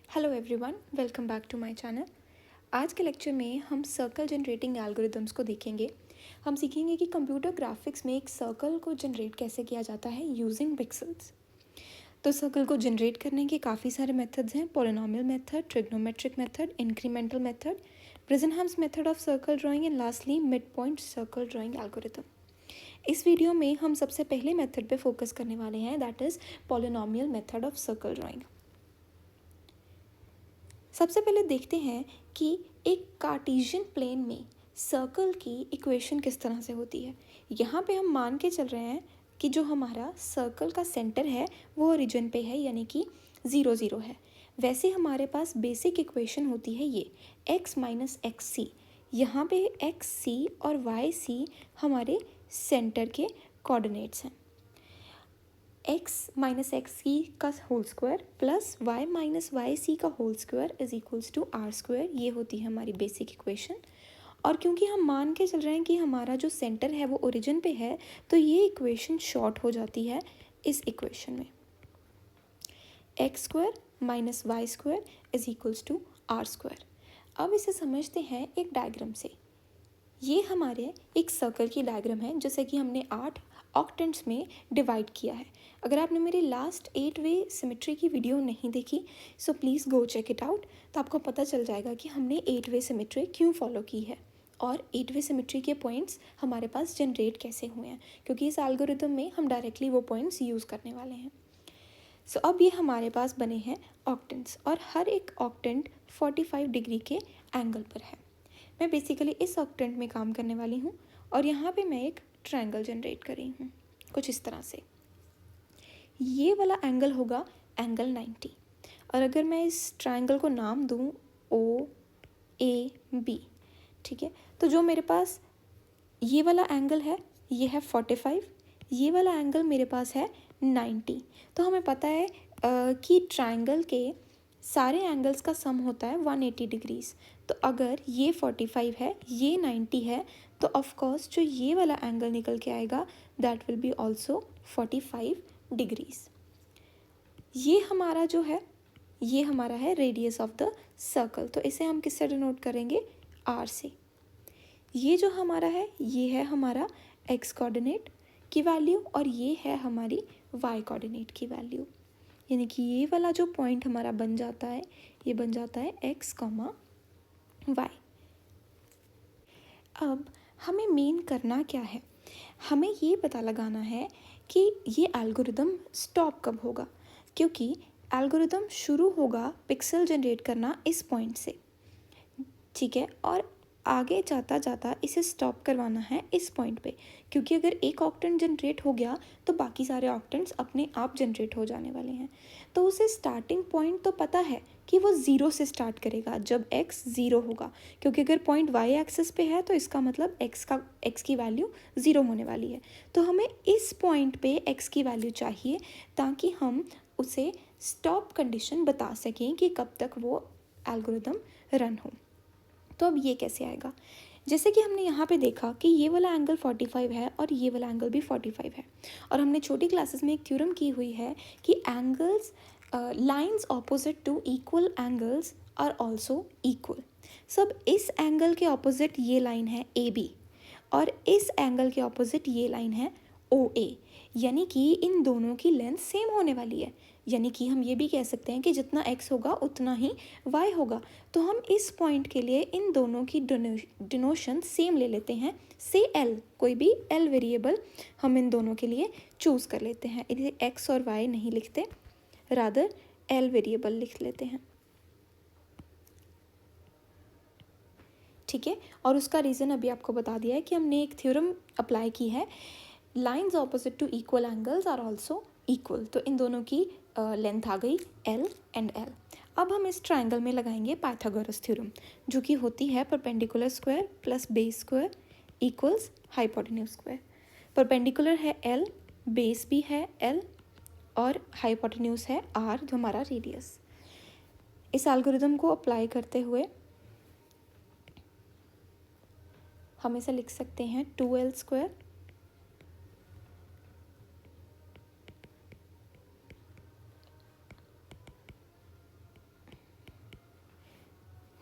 Hello everyone, welcome back to my channel. आज के lecture में हम सर्कल जनरेटिंग एल्गोरिदम्स को देखेंगे। हम सीखेंगे कि कंप्यूटर ग्राफिक्स में एक सर्कल को जनरेट कैसे किया जाता है यूजिंग पिक्सेल्स। तो सर्कल को जनरेट करने के काफ़ी सारे मेथड्स हैं। Polynomial method, trigonometric method, incremental method, Bresenham's method of circle drawing and lastly mid point circle drawing algorithm. इस वीडियो में हम सबसे पहले मेथड पे फोकस करने वाले हैं, that is polynomial method of circle drawing. सबसे पहले देखते हैं कि एक कार्टेशियन प्लेन में सर्कल की इक्वेशन किस तरह से होती है। यहाँ पे हम मान के चल रहे हैं कि जो हमारा सर्कल का सेंटर है वो ओरिजिन पे है, यानी कि 0 0 है। वैसे हमारे पास बेसिक इक्वेशन होती है ये x माइनस एक्स सी। यहाँ पे एक्स सी और वाई सी हमारे सेंटर के कोऑर्डिनेट्स हैं। x माइनस एक्स सी का whole square plus y minus y c का whole square is equals to r square, ये होती है हमारी बेसिक इक्वेशन। और क्योंकि हम मान के चल रहे हैं कि हमारा जो सेंटर है वो ओरिजिन पे है, तो ये इक्वेशन शॉर्ट हो जाती है इस इक्वेशन में। X square minus y square is equals to r square. अब इसे समझते हैं एक डायग्राम से। ये हमारे एक सर्कल की डायग्राम है, जैसे कि हमने 8 ऑक्टेंट्स में डिवाइड किया है। अगर आपने मेरी लास्ट 8 वे सिमेट्री की वीडियो नहीं देखी, so please go check it out. तो आपको पता चल जाएगा कि हमने 8 वे सिमेट्री क्यों फॉलो की है और 8 वे सिमेट्री के पॉइंट्स हमारे पास जनरेट कैसे हुए हैं, क्योंकि इस एल्गोरिथम में हम डायरेक्टली वो पॉइंट्स यूज़ करने वाले हैं। सो अब ये हमारे पास बने हैं ऑक्टेंट्स और हर एक ऑक्टेंट 45 डिग्री के एंगल पर है। मैं बेसिकली इस ऑक्टेंट में काम करने वाली हूँ और यहाँ पे मैं एक ट्रायंगल जनरेट कर रही हूँ कुछ इस तरह से। ये वाला एंगल होगा एंगल 90 और अगर मैं इस ट्रायंगल को नाम दूँ ओ ए बी, ठीक है, तो जो मेरे पास ये वाला एंगल है ये है 45, ये वाला एंगल मेरे पास है 90। तो हमें पता है कि ट्रायंगल के सारे एंगल्स का सम होता है 180 डिग्रीज। तो अगर ये 45 है, ये 90 है, तो ऑफ कोर्स जो ये वाला एंगल निकल के आएगा that will be also 45 degrees. ये हमारा जो है ये हमारा है रेडियस ऑफ द सर्कल। तो इसे हम किससे डिनोट करेंगे? आर से। ये जो हमारा है ये है हमारा एक्स कोऑर्डिनेट की वैल्यू और ये है हमारी वाई कोऑर्डिनेट की वैल्यू, यानी कि ये वाला जो पॉइंट हमारा बन जाता है ये बन जाता है एक्स कॉमा वाई। अब हमें मेन करना क्या है? हमें ये पता लगाना है कि ये एल्गोरिदम स्टॉप कब होगा, क्योंकि एल्गोरिदम शुरू होगा पिक्सल जनरेट करना इस पॉइंट से, ठीक है, और आगे जाता जाता इसे स्टॉप करवाना है इस पॉइंट पे, क्योंकि अगर एक ऑक्टेंट जनरेट हो गया तो बाकी सारे ऑक्टेंट्स अपने आप जनरेट हो जाने वाले हैं। तो उसे स्टार्टिंग पॉइंट तो पता है कि वो 0 से स्टार्ट करेगा जब x 0 होगा, क्योंकि अगर पॉइंट y एक्सिस पे है तो इसका मतलब x की वैल्यू 0 होने वाली है। तो हमें इस पॉइंट पे x की वैल्यू चाहिए ताकि हम उसे स्टॉप कंडीशन बता सकें कि कब तक वो एल्गोरिदम रन हो। तो अब ये कैसे आएगा? जैसे कि हमने यहाँ पे देखा कि ये वाला एंगल 45 है और ये वाला एंगल भी 45 है, और हमने छोटी क्लासेस में एक थ्योरम की हुई है कि angles lines opposite to equal angles are also equal. सब इस एंगल के ऑपोजिट ये लाइन है ए बी और इस एंगल के ऑपोजिट ये लाइन है ओ ए, यानी कि इन दोनों की लेंथ सेम होने वाली है। यानी कि हम ये भी कह सकते हैं कि जितना x होगा उतना ही y होगा। तो हम इस पॉइंट के लिए इन दोनों की डिनोशन सेम ले लेते हैं, से l, कोई भी l वेरिएबल हम इन दोनों के लिए चूज़ कर लेते हैं। इसे x और y नहीं लिखते, रादर l वेरिएबल लिख लेते हैं, ठीक है। और उसका रीज़न अभी आपको बता दिया है कि हमने एक थ्योरम अप्लाई की है, lines opposite to equal angles are also equal. तो इन दोनों की लेंथ आ गई L एंड L। अब हम इस ट्रायंगल में लगाएंगे पाइथागोरस थ्योरम, जो कि होती है perpendicular square plus base square equals hypotenuse square. Perpendicular है L, बेस भी है L और हाइपोटेन्यूज है R, जो हमारा रेडियस। इस एल्गोरिदम को अप्लाई करते हुए हम इसे लिख सकते हैं 2L स्क्वायर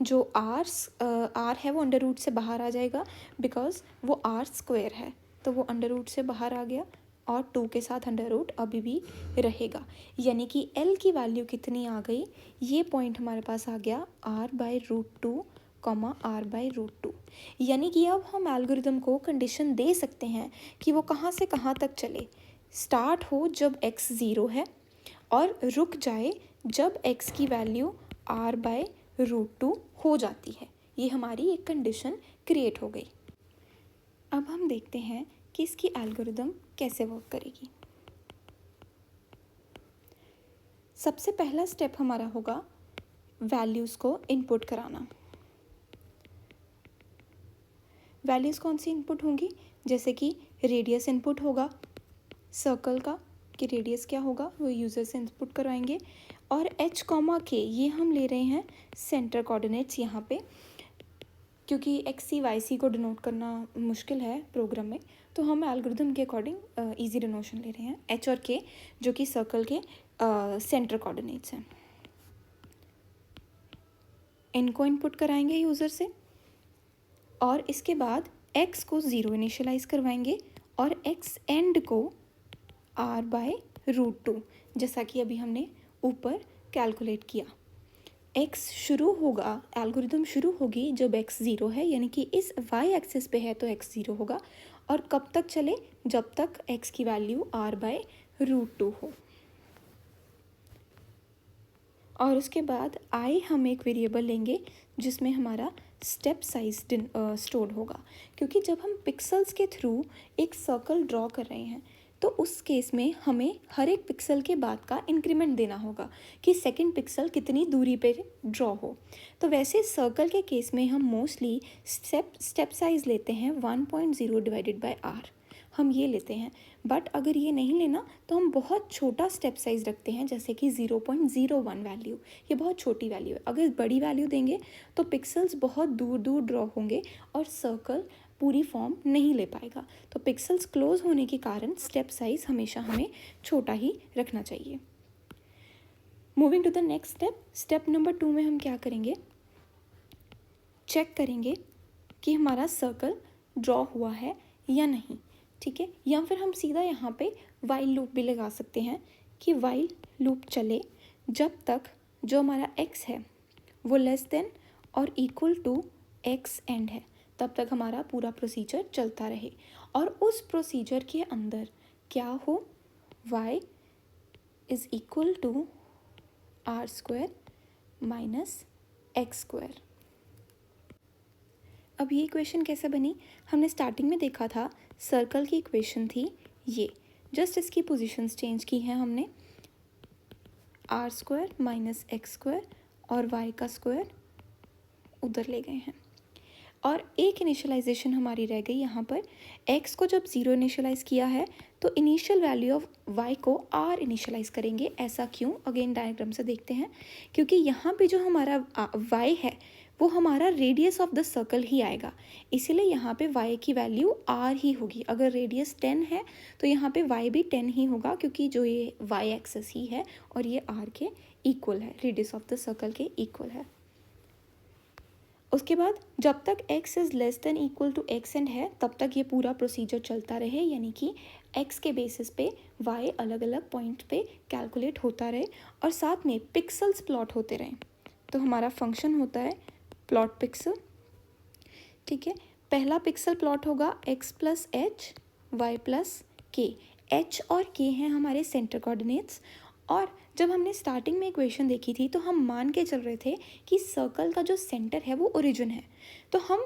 जो आर है वो अंडर रूट से बाहर आ जाएगा बिकॉज वो आर स्क्वायर है, तो वो अंडर रूट से बाहर आ गया और 2 के साथ अंडर रूट अभी भी रहेगा। यानी कि एल की वैल्यू कितनी आ गई, ये पॉइंट हमारे पास आ गया r/√2 r/√2। यानी कि अब हम एल्गोरिदम को कंडीशन दे सकते हैं कि वो कहाँ से कहाँ तक चले। स्टार्ट हो जब x 0 है और रुक जाए जब x की वैल्यू r/√2 हो जाती है। ये हमारी एक कंडीशन क्रिएट हो गई। अब हम देखते हैं कि इसकी एल्गोरिदम कैसे वर्क करेगी। सबसे पहला स्टेप हमारा होगा वैल्यूज़ को इनपुट कराना। वैल्यूज़ कौन सी इनपुट होंगी, जैसे कि रेडियस इनपुट होगा सर्कल का, कि रेडियस क्या होगा वो यूज़र से इनपुट करवाएंगे। और h, k ये हम ले रहे हैं सेंटर कोऑर्डिनेट्स यहाँ पे, क्योंकि एक्स सी वाई सी को डिनोट करना मुश्किल है प्रोग्राम में, तो हम एल्गोरिथम के अकॉर्डिंग इजी डिनोशन ले रहे हैं। एच और के जो कि सर्कल के सेंटर कोऑर्डिनेट्स हैं, इनको इनपुट कराएंगे यूज़र से। और इसके बाद x को 0 इनिशियलाइज करवाएंगे और x एंड को r/√2, जैसा कि अभी हमने ऊपर कैलकुलेट किया। x शुरू होगा, एल्गोरिदम शुरू होगी जब x 0 है, यानी कि इस y एक्सिस पे है तो x 0 होगा। और कब तक चले, जब तक x की वैल्यू r/√2 हो। और उसके बाद i हम एक वेरिएबल लेंगे जिसमें हमारा स्टेप साइज स्टोर्ड होगा, क्योंकि जब हम पिक्सल्स के थ्रू एक सर्कल ड्रॉ कर रहे हैं तो उस केस में हमें हर एक पिक्सल के बाद का इंक्रीमेंट देना होगा कि सेकंड पिक्सल कितनी दूरी पे ड्रॉ हो। तो वैसे सर्कल के केस में हम मोस्टली स्टेप साइज लेते हैं 1.0 डिवाइडेड बाय r, हम ये लेते हैं। बट अगर ये नहीं लेना तो हम बहुत छोटा स्टेप साइज रखते हैं, जैसे कि 0.01 वैल्यू। ये बहुत छोटी वैल्यू है, अगर बड़ी वैल्यू देंगे तो पिक्सल्स बहुत दूर दूर ड्रॉ होंगे और सर्कल पूरी फॉर्म नहीं ले पाएगा। तो पिक्सल्स क्लोज होने के कारण स्टेप साइज हमेशा हमें छोटा ही रखना चाहिए। Moving to the next step, step number 2 में हम क्या करेंगे, चेक करेंगे कि हमारा सर्कल ड्रॉ हुआ है या नहीं, ठीक है। या फिर हम सीधा यहाँ पे वाइल लूप भी लगा सकते हैं कि वाइल लूप चले जब तक जो हमारा x है वो लेस देन और इक्वल टू x एंड है, तब तक हमारा पूरा प्रोसीजर चलता रहे। और उस प्रोसीजर के अंदर क्या हो, y is equal to r² minus x²। अब ये इक्वेशन कैसे बनी, हमने स्टार्टिंग में देखा था सर्कल की इक्वेशन थी ये, जस्ट इसकी पोजीशंस चेंज की हैं हमने, r² माइनस x² और y का स्क्वायर उधर ले गए हैं। और एक इनिशियलाइजेशन हमारी रह गई यहाँ पर, x को जब 0 इनिशियलाइज किया है तो इनिशियल वैल्यू ऑफ y को r इनिशियलाइज करेंगे। ऐसा क्यों, अगेन डायग्राम से देखते हैं। क्योंकि यहाँ पे जो हमारा y है वो हमारा रेडियस ऑफ द सर्कल ही आएगा, इसीलिए यहाँ पे y की वैल्यू r ही होगी। अगर रेडियस 10 है तो यहाँ पे y भी 10 ही होगा, क्योंकि जो ये y एक्सिस ही है और ये r के इक्वल है, रेडियस ऑफ द सर्कल के इक्वल है। उसके बाद जब तक x is less than equal to x end है तब तक ये पूरा प्रोसीजर चलता रहे, यानी कि x के बेसिस पे y अलग अलग पॉइंट पे कैलकुलेट होता रहे और साथ में पिक्सल्स प्लॉट होते रहें। तो हमारा फंक्शन होता है प्लॉट पिक्सल, ठीक है। पहला पिक्सल प्लॉट होगा x plus h y plus k. h और k हैं हमारे सेंटर कोऑर्डिनेट्स। और जब हमने स्टार्टिंग में इक्वेशन देखी थी तो हम मान के चल रहे थे कि सर्कल का जो सेंटर है वो ओरिजिन है। तो हम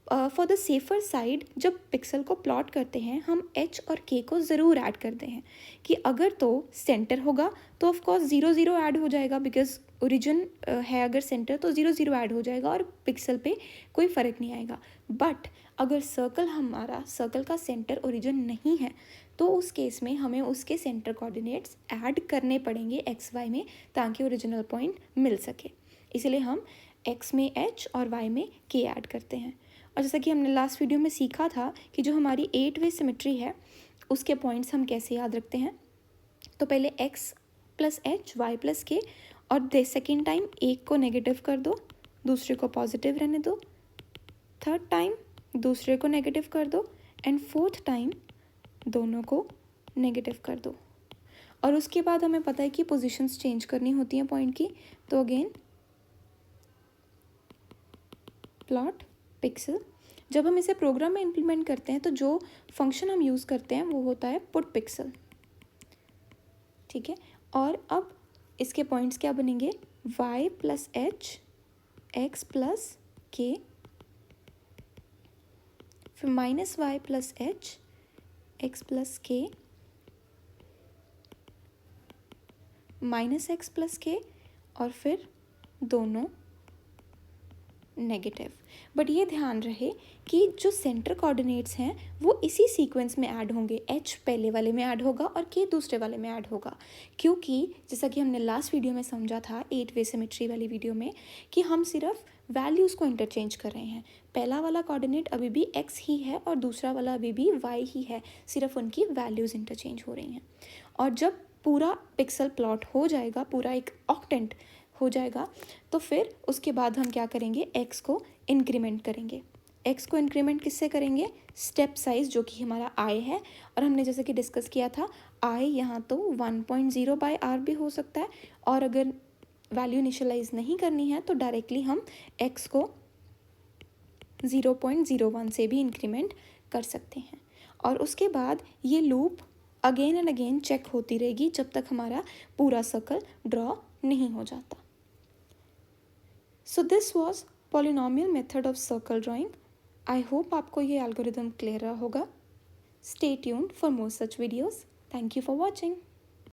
फॉर द सेफर साइड जब पिक्सल को प्लॉट करते हैं हम h और k को ज़रूर ऐड करते हैं कि अगर तो सेंटर होगा तो ऑफ कोर्स 0 0 ऐड हो जाएगा, बिकॉज ओरिजिन है अगर सेंटर तो 0 0 ऐड हो जाएगा और पिक्सल पे कोई फ़र्क नहीं आएगा। बट अगर सर्कल का सेंटर ओरिजिन नहीं है तो उस केस में हमें उसके सेंटर कोऑर्डिनेट्स ऐड करने पड़ेंगे एक्स वाई में, ताकि ओरिजिनल पॉइंट मिल सके। इसलिए हम x में h और y में k ऐड करते हैं। और जैसा कि हमने लास्ट वीडियो में सीखा था कि जो हमारी 8 वे सिमेट्री है उसके पॉइंट्स हम कैसे याद रखते हैं, तो पहले x plus h y plus k और सेकेंड टाइम एक को नेगेटिव कर दो दूसरे को पॉजिटिव रहने दो, थर्ड टाइम दूसरे को नेगेटिव कर दो, एंड फोर्थ टाइम दोनों को नेगेटिव कर दो। और उसके बाद हमें पता है कि पोजीशंस चेंज करनी होती हैं पॉइंट की, तो अगेन प्लॉट पिक्सल। जब हम इसे प्रोग्राम में इम्प्लीमेंट करते हैं तो जो फंक्शन हम यूज़ करते हैं वो होता है पुट पिक्सल, ठीक है। और अब इसके पॉइंट्स क्या बनेंगे, y plus h, x plus k, फिर minus y plus h, x plus k, minus x plus k, और फिर दोनों नेगेटिव। बट ये ध्यान रहे कि जो सेंटर कोऑर्डिनेट्स हैं वो इसी सीक्वेंस में ऐड होंगे, एच पहले वाले में ऐड होगा और के दूसरे वाले में ऐड होगा, क्योंकि जैसा कि हमने लास्ट वीडियो में समझा था 8-वे सिमेट्री वाली वीडियो में, कि हम सिर्फ वैल्यूज़ को इंटरचेंज कर रहे हैं। पहला वाला कोऑर्डिनेट अभी भी एक्स ही है और दूसरा वाला अभी भी वाई ही है, सिर्फ उनकी वैल्यूज़ इंटरचेंज हो रही हैं। और जब पूरा पिक्सल प्लॉट हो जाएगा, पूरा एक ऑक्टेंट हो जाएगा, तो फिर उसके बाद हम क्या करेंगे, एक्स को इंक्रीमेंट करेंगे। एक्स को इंक्रीमेंट किससे करेंगे, स्टेप साइज जो कि हमारा आई है, और हमने जैसे कि डिस्कस किया था आई यहाँ तो 1.0/r भी हो सकता है, और अगर वैल्यू इनिशियलाइज नहीं करनी है तो डायरेक्टली हम एक्स को 0.01 से भी इंक्रीमेंट कर सकते हैं। और उसके बाद ये loop again and again check होती रहेगी जब तक हमारा पूरा सर्कल ड्रॉ नहीं हो जाता। So this was polynomial method of circle drawing. I hope आपको ये एल्गोरिदम क्लियर रहा होगा। Stay tuned for more such videos. Thank you for watching.